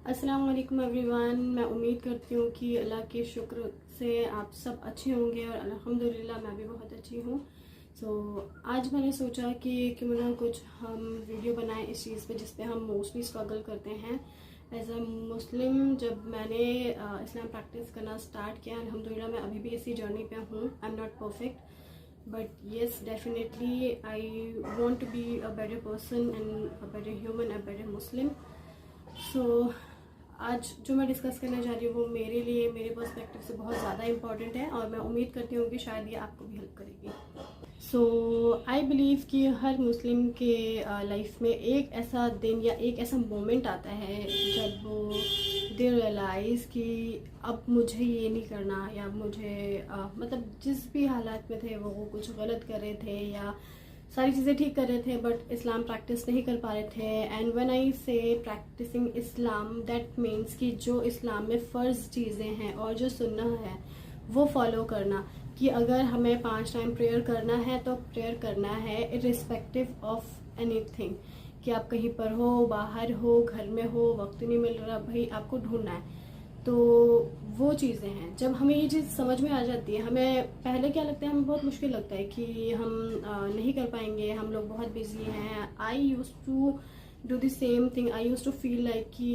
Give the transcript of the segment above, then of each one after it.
अस्सलाम वालेकुम एवरीवन। मैं उम्मीद करती हूँ कि अल्लाह के शुक्र से आप सब अच्छे होंगे और अल्हम्दुलिल्लाह मैं भी बहुत अच्छी हूँ। आज मैंने सोचा कि क्यों ना कुछ हम वीडियो बनाएं इस चीज़ पे जिस पे हम मोस्टली स्ट्रगल करते हैं एज अ मुस्लिम। जब मैंने इस्लाम प्रैक्टिस करना स्टार्ट किया, अल्हम्दुलिल्लाह मैं अभी भी इसी जर्नी पे हूँ। I am not perfect but yes definitely I want to be a better person and a better human, a better Muslim. आज जो मैं डिस्कस करने जा रही हूँ वो मेरे लिए, मेरे पर्सपेक्टिव से बहुत ज़्यादा इम्पॉर्टेंट है और मैं उम्मीद करती हूँ कि शायद ये आपको भी हेल्प करेगी। आई बिलीव कि हर मुस्लिम के लाइफ में एक ऐसा दिन या एक ऐसा मोमेंट आता है जब वो दे रियलाइज़ कि अब मुझे ये नहीं करना, या मुझे मतलब जिस भी हालात में थे वो कुछ गलत कर रहे थे या सारी चीज़ें ठीक कर रहे थे बट इस्लाम प्रैक्टिस नहीं कर पा रहे थे। एंड व्हेन आई से प्रैक्टिसिंग इस्लाम दैट मीन्स कि जो इस्लाम में फ़र्ज़ चीज़ें हैं और जो सुन्नह है वो फॉलो करना, कि अगर हमें 5 टाइम प्रेयर करना है तो प्रेयर करना है इर्रिस्पेक्टिव ऑफ एनीथिंग, कि आप कहीं पर हो, बाहर हो, घर में हो, वक्त नहीं मिल रहा, भाई आपको ढूंढना है। तो वो चीज़ें हैं, जब हमें ये चीज़ समझ में आ जाती है, हमें पहले क्या लगता है, हमें बहुत मुश्किल लगता है कि हम नहीं कर पाएंगे, हम लोग बहुत बिजी हैं। I use to do the same thing. I use to feel like कि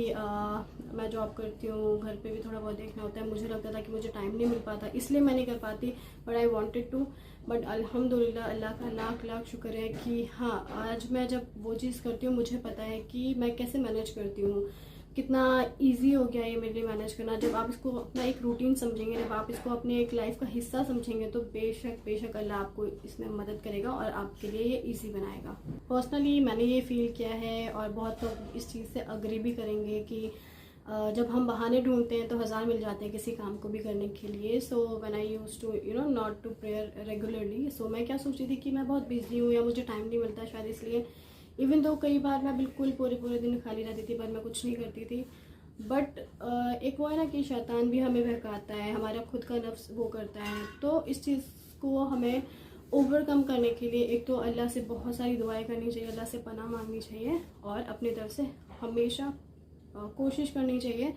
मैं जॉब करती हूँ, घर पे भी थोड़ा बहुत देखना होता है, मुझे लगता था कि मुझे टाइम नहीं मिल पाता इसलिए मैं नहीं कर पाती, but I wanted to. But अल्हम्दुलिल्लाह अल्लाह का लाख लाख शुक्र है कि हाँ, आज मैं जब वो चीज़ करती हूँ मुझे पता है कि मैं कैसे मैनेज करती हूँ, कितना इजी हो गया ये मेरे लिए मैनेज करना। जब आप इसको अपना एक रूटीन समझेंगे, जब आप इसको अपने एक लाइफ का हिस्सा समझेंगे तो बेशक बेशक अल्लाह आपको इसमें मदद करेगा और आपके लिए ये इजी बनाएगा। पर्सनली मैंने ये फील किया है और बहुत लोग इस चीज़ से अग्री भी करेंगे कि जब हम बहाने ढूंढते हैं तो हज़ार मिल जाते हैं किसी काम को भी करने के लिए। So when I use to not to prayer regularly, so मैं क्या सोचती थी कि मैं बहुत बिजी हूँ या मुझे टाइम नहीं मिलता शायद इसलिए, इवन तो कई बार मैं बिल्कुल पूरे पूरे दिन खाली रहती थी पर मैं कुछ नहीं करती थी। बट एक वो है ना कि शैतान भी हमें बहकाता है, हमारा खुद का नफ्स वो करता है। तो इस चीज़ को हमें ओवरकम करने के लिए एक तो अल्लाह से बहुत सारी दुआएं करनी चाहिए, अल्लाह से पनाह मांगनी चाहिए और अपनी तरफ से हमेशा कोशिश करनी चाहिए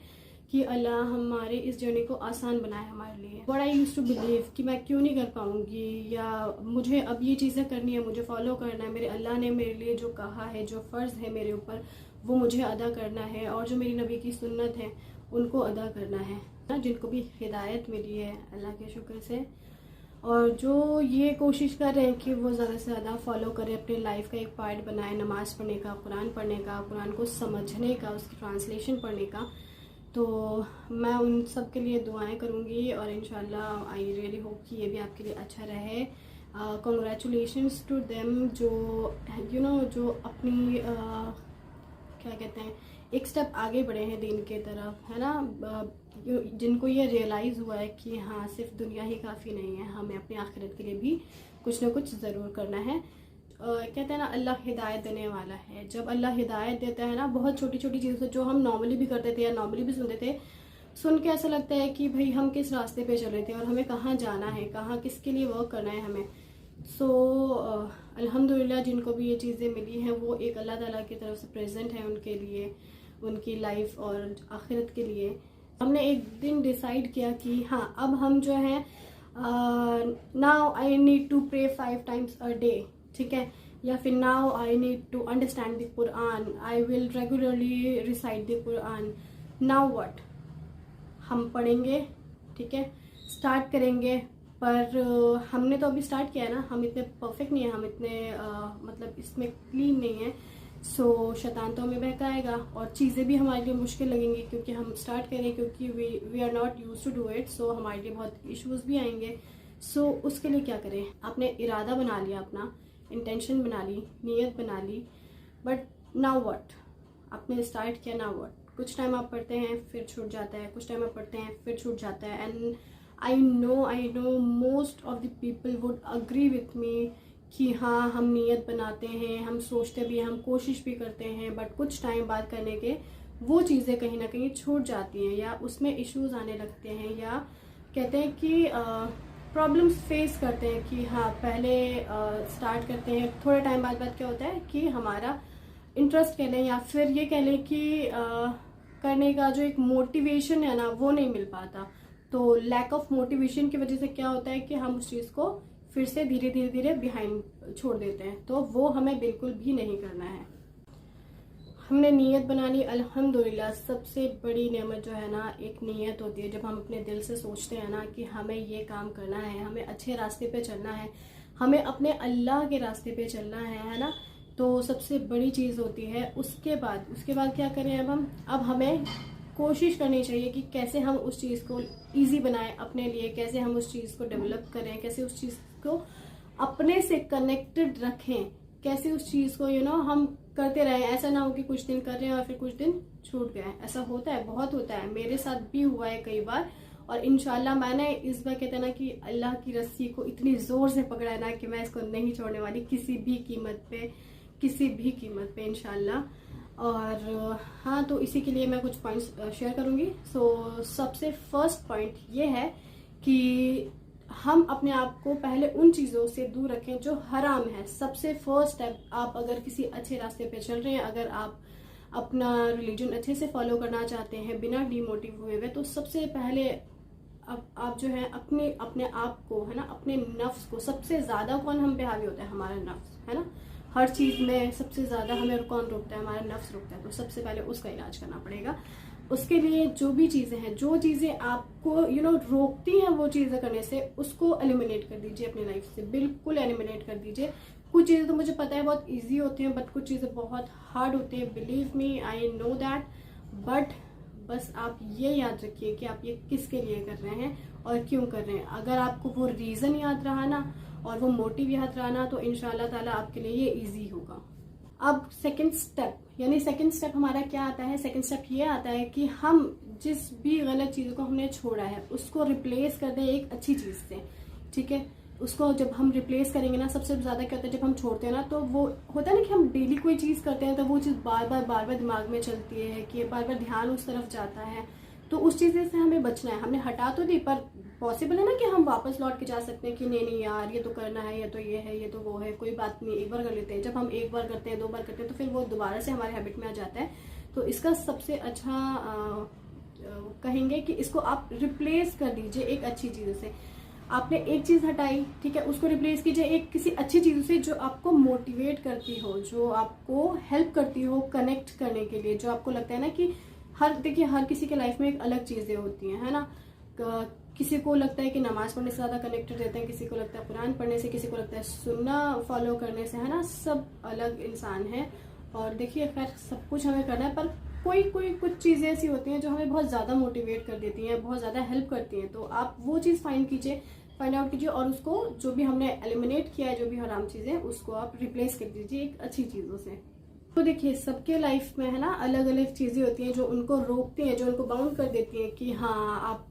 कि अल्लाह हमारे इस जर्नी को आसान बनाए हमारे लिए। But I use to believe कि मैं क्यों नहीं कर पाऊँगी, या मुझे अब ये चीज़ें करनी है, मुझे फॉलो करना है, मेरे अल्लाह ने मेरे लिए जो कहा है, जो फ़र्ज़ है मेरे ऊपर वो मुझे अदा करना है, और जो मेरी नबी की सुन्नत है उनको अदा करना है ना, जिनको भी हिदायत मिली है अल्लाह के शुक्र से, और जो ये कोशिश कर रहे हैं कि वो ज़्यादा से ज़्यादा फॉलो करें, अपने लाइफ का एक पार्ट बनाए, नमाज़ पढ़ने का, कुरान को समझने का, उसकी ट्रांसलेशन पढ़ने का। तो मैं उन सब के लिए दुआएं करूँगी और इंशाल्लाह आई रियली होप कि ये भी आपके लिए अच्छा रहे। कॉन्ग्रेचुलेशंस टू देम जो जो अपनी क्या कहते हैं, एक स्टेप आगे बढ़े हैं दीन के तरफ, है ना, जिनको ये रियलाइज़ हुआ है कि हाँ सिर्फ दुनिया ही काफ़ी नहीं है, हमें अपनी आखिरत के लिए भी कुछ ना कुछ ज़रूर करना है। कहते हैं ना अल्लाह हिदायत देने वाला है। जब अल्लाह हिदायत देता है ना, बहुत छोटी छोटी चीज़ों जो हम नॉर्मली भी करते थे या नॉर्मली भी सुनते थे, सुन के ऐसा लगता है कि भाई हम किस रास्ते पे चल रहे थे और हमें कहाँ जाना है, कहाँ किसके लिए वर्क करना है हमें। अल्हम्दुलिल्लाह जिनको भी ये चीज़ें मिली हैं वो एक अल्लाह ताला की तरफ से प्रेजेंट है उनके लिए, उनकी लाइफ और आखिरत के लिए। हमने एक दिन डिसाइड किया कि हाँ अब हम जो है now I need to pray 5 times a day, ठीक है, या फिर now I need to understand the Quran, I will regularly recite the Quran. Now what, हम पढ़ेंगे, ठीक है, स्टार्ट करेंगे, पर हमने तो अभी स्टार्ट किया है ना, हम इतने परफेक्ट नहीं है, हम इतने मतलब इसमें क्लीन नहीं है। सो शैतान तो हमें बहकाएगा और चीज़ें भी हमारे लिए मुश्किल लगेंगी क्योंकि हम स्टार्ट करें, क्योंकि we are not use to do it. So हमारे लिए बहुत इश्यूज भी आएंगे। सो उसके लिए क्या करें, आपने इरादा बना लिया, अपना इंटेंशन बना ली, नीयत बना ली, बट नाउ व्हाट, आपने स्टार्ट किया, नाउ व्हाट। कुछ टाइम आप पढ़ते हैं फिर छूट जाता है, कुछ टाइम आप पढ़ते हैं फिर छूट जाता है। And I know most of the people would agree with me कि हाँ हम नीयत बनाते हैं, हम सोचते भी हैं, हम कोशिश भी करते हैं, बट कुछ टाइम बाद करने के वो चीज़ें कहीं ना कहीं छूट जाती हैं या उसमें इश्यूज आने लगते हैं, या कहते हैं कि प्रॉब्लम्स फेस करते हैं कि हाँ पहले स्टार्ट करते हैं, थोड़े टाइम बाद क्या होता है कि हमारा इंटरेस्ट कह लें या फिर ये कह लें कि करने का जो एक मोटिवेशन है ना वो नहीं मिल पाता। तो लैक ऑफ मोटिवेशन की वजह से क्या होता है कि हम उस चीज़ को फिर से धीरे धीरे धीरे बिहाइंड छोड़ देते हैं। तो वो हमें बिल्कुल भी नहीं करना है। हमने नीयत बना ली, अल्हम्दुलिल्लाह। सबसे बड़ी नेमत जो है ना एक नीयत होती है। जब हम अपने दिल से सोचते हैं ना कि हमें ये काम करना है, हमें अच्छे रास्ते पे चलना है, हमें अपने अल्लाह के रास्ते पे चलना है ना, तो सबसे बड़ी चीज़ होती है। उसके बाद क्या करें अब हमें कोशिश करनी चाहिए कि कैसे हम उस चीज़ को ईजी बनाएं अपने लिए, कैसे हम उस चीज़ को डेवलप करें, कैसे उस चीज़ को अपने से कनेक्टेड रखें, कैसे उस चीज़ को हम करते रहें। ऐसा ना हो कि कुछ दिन कर रहे हैं और फिर कुछ दिन छूट गए। ऐसा होता है, बहुत होता है, मेरे साथ भी हुआ है कई बार। और इंशाल्लाह मैंने इस बार कहते हैं ना कि अल्लाह की रस्सी को इतनी ज़ोर से पकड़ा है ना कि मैं इसको नहीं छोड़ने वाली किसी भी कीमत पे इंशाल्लाह। और हाँ, तो इसी के लिए मैं कुछ पॉइंट्स शेयर करूँगी। सो सबसे फर्स्ट पॉइंट ये है कि हम अपने आप को पहले उन चीज़ों से दूर रखें जो हराम है। सबसे फर्स्ट स्टेप, आप अगर किसी अच्छे रास्ते पे चल रहे हैं, अगर आप अपना रिलीजन अच्छे से फॉलो करना चाहते हैं बिना डिमोटिव हुए हुए, तो सबसे पहले आप जो है अपने आप को है ना, अपने नफ्स को, सबसे ज़्यादा कौन हम पे हावी होता है? हमारा नफ्स है ना। हर चीज़ में सबसे ज़्यादा हमें कौन रोकता है? हमारा नफ्स रोकता है। तो सबसे पहले उसका इलाज करना पड़ेगा। उसके लिए जो भी चीज़ें हैं, जो चीज़ें आपको रोकती हैं वो चीज़ें करने से, उसको एलिमिनेट कर दीजिए अपनी लाइफ से, बिल्कुल एलिमिनेट कर दीजिए। कुछ चीज़ें तो मुझे पता है बहुत इजी होती हैं, बट कुछ चीज़ें बहुत हार्ड होती हैं। Believe me, I know that. But बस आप ये याद रखिए कि आप ये किसके लिए कर रहे हैं और क्यों कर रहे हैं। अगर आपको वो रीज़न याद रहा ना और वो मोटिव याद रहा ना, तो इंशाल्लाह ताला आपके लिए ये ईजी होगा। अब सेकंड स्टेप हमारा क्या आता है? सेकंड स्टेप ये आता है कि हम जिस भी गलत चीज़ को हमने छोड़ा है उसको रिप्लेस कर दें एक अच्छी चीज़ से। ठीक है, उसको जब हम रिप्लेस करेंगे ना, सबसे ज़्यादा क्या होता है जब हम छोड़ते हैं ना, तो वो होता है ना कि हम डेली कोई चीज़ करते हैं तो वो चीज़ बार बार दिमाग में चलती है कि बार बार ध्यान उस तरफ जाता है। तो उस चीज़ से हमें बचना है। हमने हटा तो दी, पर पॉसिबल है ना कि हम वापस लौट के जा सकते हैं कि नहीं यार ये तो करना है, ये तो ये है, ये तो वो है, कोई बात नहीं, एक बार कर लेते हैं। जब हम एक बार करते हैं, 2 बार करते हैं, तो फिर वो दोबारा से हमारे हैबिट में आ जाता है। तो इसका सबसे अच्छा कहेंगे कि इसको आप रिप्लेस कर दीजिए एक अच्छी चीज़ से। आपने एक चीज़ हटाई, ठीक है, उसको रिप्लेस कीजिए एक किसी अच्छी चीज़ से जो आपको मोटिवेट करती हो, जो आपको हेल्प करती हो कनेक्ट करने के लिए, जो आपको लगता है ना कि देखिए हर किसी के लाइफ में एक अलग चीज़ें होती हैं, है ना। किसी को लगता है कि नमाज पढ़ने से ज़्यादा कनेक्टेड रहते हैं, किसी को लगता है कुरान पढ़ने से, किसी को लगता है सुन्ना फॉलो करने से, है ना। सब अलग इंसान हैं। और देखिए खैर सब कुछ हमें करना है, पर कुछ चीज़ें ऐसी होती हैं जो हमें बहुत ज़्यादा मोटिवेट कर देती हैं, बहुत ज़्यादा हेल्प करती हैं। तो आप वो चीज़ फाइंड आउट कीजिए और उसको, जो भी हमने एलिमिनेट किया है, जो भी हराम चीज़ें, उसको आप रिप्लेस कर दीजिए एक अच्छी चीज़ों से। तो देखिए सबके लाइफ में है ना अलग अलग चीज़ें होती हैं जो उनको रोकती हैं, जो उनको बाउंड कर देती हैं कि हाँ आप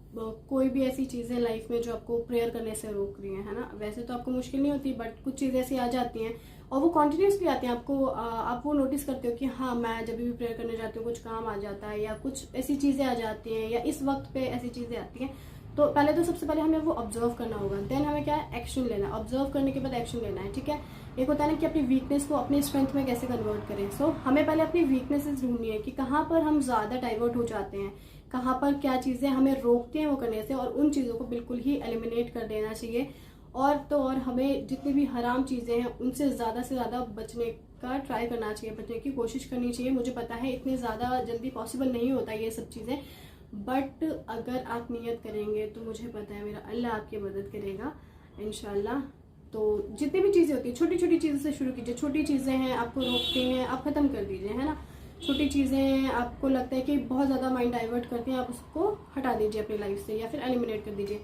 कोई भी ऐसी चीज़ें लाइफ में जो आपको प्रेयर करने से रोक रही है ना। वैसे तो आपको मुश्किल नहीं होती, बट कुछ चीज़ें ऐसी आ जाती हैं और वो कॉन्टिन्यूसली आती हैं। आप वो नोटिस करते हो कि हाँ मैं जब भी प्रेयर करने जाती हूँ कुछ काम आ जाता है, या कुछ ऐसी चीज़ें आ जाती हैं, या इस वक्त पे ऐसी चीज़ें आती हैं। तो पहले तो सबसे पहले हमें वो ऑब्जर्व करना होगा, देन हमें क्या है एक्शन लेना है। ऑब्जर्व करने के बाद एक्शन लेना है, ठीक है। एक होता है ना कि अपनी वीकनेस को अपनी स्ट्रेंथ में कैसे कन्वर्ट करें। सो हमें पहले अपनी वीकनेसेस ढूंढनी है कि कहाँ पर हम ज़्यादा डाइवर्ट हो जाते हैं, कहाँ पर क्या चीज़ें हमें रोकती हैं वो करने से, और उन चीज़ों को बिल्कुल ही एलिमिनेट कर देना चाहिए। और तो और हमें जितनी भी हराम चीज़ें हैं उनसे ज़्यादा से ज़्यादा बचने का ट्राई करना चाहिए, बचने की कोशिश करनी चाहिए। मुझे पता है इतनी ज़्यादा जल्दी पॉसिबल नहीं होता ये सब चीज़ें, बट अगर आप नियत करेंगे तो मुझे पता है मेरा अल्लाह आपकी मदद करेगा इंशाल्लाह। तो जितनी भी चीज़ें होती हैं छोटी छोटी चीज़ों से शुरू कीजिए। छोटी चीज़ें हैं आपको रोकती हैं, आप ख़त्म कर दीजिए, है ना। छोटी चीज़ें आपको लगता है कि बहुत ज़्यादा माइंड डाइवर्ट करती हैं, आप उसको हटा दीजिए अपनी लाइफ से या फिर एलिमिनेट कर दीजिए।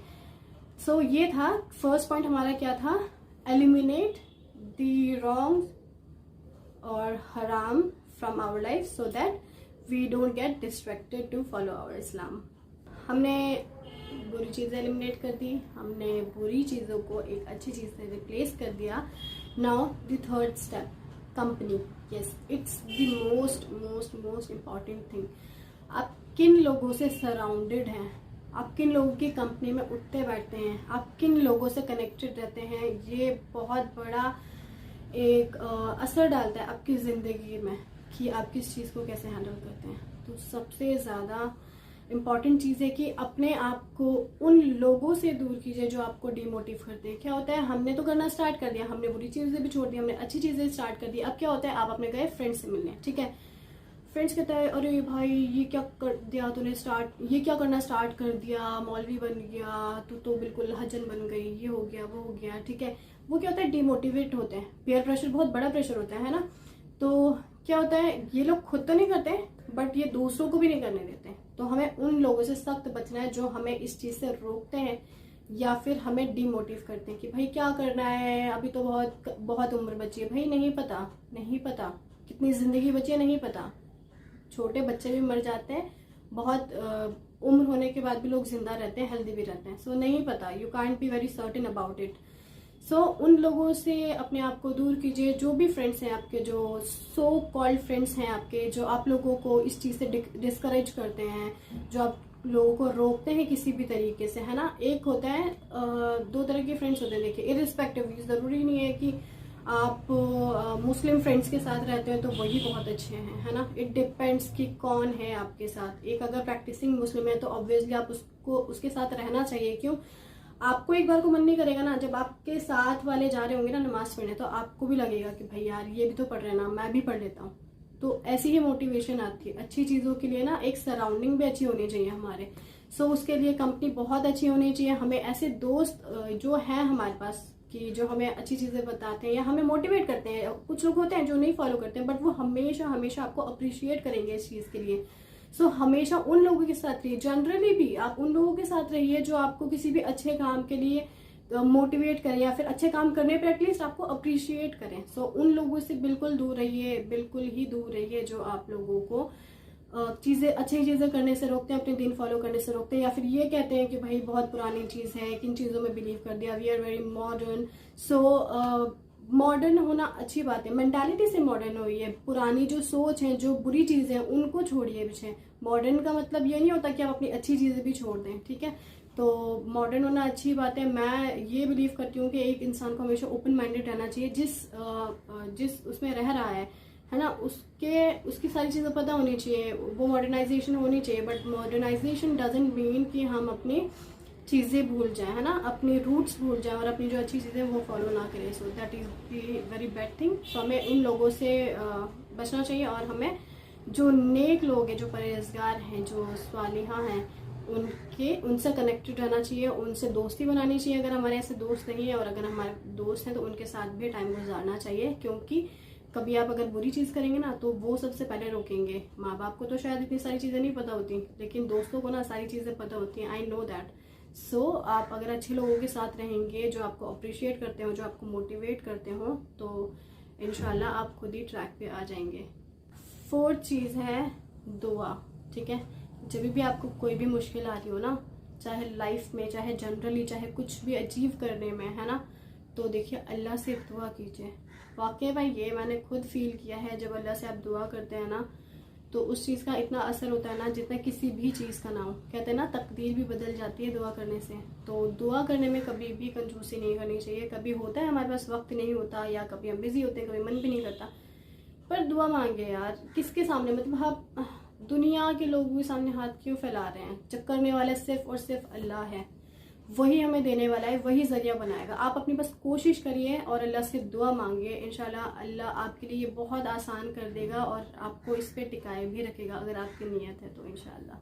सो ये था फर्स्ट पॉइंट हमारा, क्या था? एलिमिनेट द रॉन्ग और हराम from our life so that we don't get distracted to follow our Islam. हमने बुरी चीज़ें एलिमिनेट कर दी, हमने बुरी चीज़ों को एक अच्छी चीज़ से रिप्लेस कर दिया। Now the third step, company. Yes, it's the most important thing. आप किन लोगों से सराउंडेड हैं, आप किन लोगों की कंपनी में उठते बैठते हैं, आप किन लोगों से कनेक्टेड रहते हैं, ये बहुत बड़ा एक असर डालता है आपकी ज़िंदगी में कि आप किस चीज़ को कैसे हैंडल करते हैं। तो सबसे ज़्यादा इम्पॉर्टेंट चीज़ है कि अपने आप को उन लोगों से दूर कीजिए जो आपको डिमोटिव करते हैं। क्या होता है, हमने तो करना स्टार्ट कर दिया, हमने बुरी चीज़ें भी छोड़ दी, हमने अच्छी चीज़ें स्टार्ट कर दी। अब क्या होता है, आप अपने गए फ्रेंड्स से मिलने, ठीक है, फ्रेंड्स कहता है अरे भाई ये क्या कर दिया तूने स्टार्ट, ये क्या करना स्टार्ट कर दिया, मौलवी बन गया तू, तो बिल्कुल हजन बन गई, ये हो गया वो हो गया, ठीक है। वो क्या होता है, डिमोटिवेट होते हैं। पीयर प्रेशर बहुत बड़ा प्रेशर होता है ना। तो क्या होता है, ये लोग खुद तो नहीं करते बट ये दूसरों को भी नहीं करने देते। तो हमें उन लोगों से सख्त बचना है जो हमें इस चीज़ से रोकते हैं या फिर हमें डिमोटिव करते हैं कि भाई क्या करना है, अभी तो बहुत बहुत उम्र बची है। भाई नहीं पता, नहीं पता कितनी ज़िंदगी बची है, नहीं पता। छोटे बच्चे भी मर जाते हैं, बहुत उम्र होने के बाद भी लोग जिंदा रहते हैं, हेल्दी भी रहते हैं। सो नहीं पता, you can't be very certain about it. So उन लोगों से अपने आप को दूर कीजिए। जो भी फ्रेंड्स हैं आपके, जो सो कॉल्ड फ्रेंड्स हैं आपके, जो आप लोगों को इस चीज़ से डिस्करेज करते हैं, जो आप लोगों को रोकते हैं किसी भी तरीके से, है ना। एक होता है, दो तरह के फ्रेंड्स होते हैं। देखिए, इरिस्पेक्टिव, ज़रूरी नहीं है कि आप मुस्लिम फ्रेंड्स के साथ रहते हैं तो वही बहुत अच्छे हैं, है ना। इट डिपेंड्स कि कौन है आपके साथ। एक अगर प्रैक्टिसिंग मुस्लिम है तो ऑब्वियसली आप उसको उसके साथ रहना चाहिए। क्यों, आपको एक बार को मन नहीं करेगा ना, जब आपके साथ वाले जा रहे होंगे ना नमाज पढ़ने, तो आपको भी लगेगा कि भाई यार ये भी तो पढ़ रहे हैं ना, मैं भी पढ़ लेता हूँ। तो ऐसी ही मोटिवेशन आती है। अच्छी चीज़ों के लिए ना एक सराउंडिंग भी अच्छी होनी चाहिए हमारे। सो उसके लिए कंपनी बहुत अच्छी होनी चाहिए। हमें ऐसे दोस्त जो हैं हमारे पास कि जो हमें अच्छी चीज़ें बताते हैं या हमें मोटिवेट करते हैं। कुछ लोग होते हैं जो नहीं फॉलो करते हैं बट वो हमेशा हमेशा आपको अप्रिशिएट करेंगे इस चीज़ के लिए। सो हमेशा उन लोगों के साथ रहिए। जनरली भी आप उन लोगों के साथ रहिए जो आपको किसी भी अच्छे काम के लिए मोटिवेट करें या फिर अच्छे काम करने पे एटलीस्ट आपको अप्रिशिएट करें। सो उन लोगों से बिल्कुल दूर रहिए, बिल्कुल ही दूर रहिए जो आप लोगों को चीज़ें, अच्छी चीज़ें करने से रोकते हैं, अपने दिन फॉलो करने से रोकते हैं, या फिर ये कहते हैं कि भाई बहुत पुरानी चीज़ है, किन चीज़ों में बिलीव कर दिया, we are very modern. So modern होना अच्छी बात है, मेंटालिटी से मॉडर्न होइए। पुरानी जो सोच है, जो बुरी चीज़ें हैं उनको छोड़िए पीछे। मॉडर्न का मतलब ये नहीं होता कि आप अपनी अच्छी चीज़ें भी छोड़ दें, ठीक है। तो मॉडर्न होना अच्छी बात है। मैं ये बिलीव करती हूँ कि एक इंसान को हमेशा ओपन माइंडेड रहना चाहिए। जिस उसमें रह रहा है ना, उसकी सारी चीज़ें पता होनी चाहिए, वो मॉडर्नाइजेशन होनी चाहिए। बट मॉडर्नाइजेशन डजंट मीन कि हम अपनी चीज़ें भूल जाएं, है ना, अपनी रूट्स भूल जाएं और अपनी जो अच्छी चीज़ें वो फॉलो ना करें। So that is the very bad thing. तो हमें इन लोगों से बचना चाहिए और हमें जो नेक लोग हैं, जो परहेजगार हैं, जो स्वालिहा हैं, उनसे कनेक्टेड रहना चाहिए, उनसे दोस्ती बनानी चाहिए अगर हमारे ऐसे दोस्त नहीं है। और अगर हमारे दोस्त हैं तो उनके साथ भी टाइम गुजारना चाहिए। क्योंकि कभी आप अगर बुरी चीज़ करेंगे ना तो वो सबसे पहले रोकेंगे। माँ बाप को तो शायद इतनी सारी चीज़ें नहीं पता होती, लेकिन दोस्तों को ना सारी चीज़ें पता होती हैं। I know that. सो आप अगर अच्छे लोगों के साथ रहेंगे जो आपको अप्रिशिएट करते हो, जो आपको मोटिवेट करते हो, तो इंशाल्लाह आप खुद ही ट्रैक पे आ जाएंगे। फोर्थ चीज़ है दुआ, ठीक है। जब भी आपको कोई भी मुश्किल आ रही हो ना, चाहे लाइफ में, चाहे जनरली, चाहे कुछ भी अचीव करने में, है ना, तो देखिए अल्लाह से दुआ कीजिए। वाकई भाई ये मैंने खुद फील किया है, जब अल्लाह से आप दुआ करते हैं ना तो उस चीज़ का इतना असर होता है ना जितना किसी भी चीज़ का ना हो। कहते हैं ना तकदीर भी बदल जाती है दुआ करने से। तो दुआ करने में कभी भी कंजूसी नहीं करनी चाहिए। कभी होता है हमारे पास वक्त नहीं होता, या कभी हम बिजी होते हैं, कभी मन भी नहीं करता, पर दुआ मांगे यार। किसके सामने, मतलब आप दुनिया के लोगों के सामने हाथ क्यों फैला रहे हैं, जब करने वाला सिर्फ और सिर्फ अल्लाह है। वही हमें देने वाला है, वही जरिया बनाएगा। आप अपनी बस कोशिश करिए और अल्लाह से दुआ मांगिए। इंशाल्लाह अल्लाह आपके लिए बहुत आसान कर देगा और आपको इस पे टिकाए भी रखेगा अगर आपकी नीयत है तो इंशाल्लाह।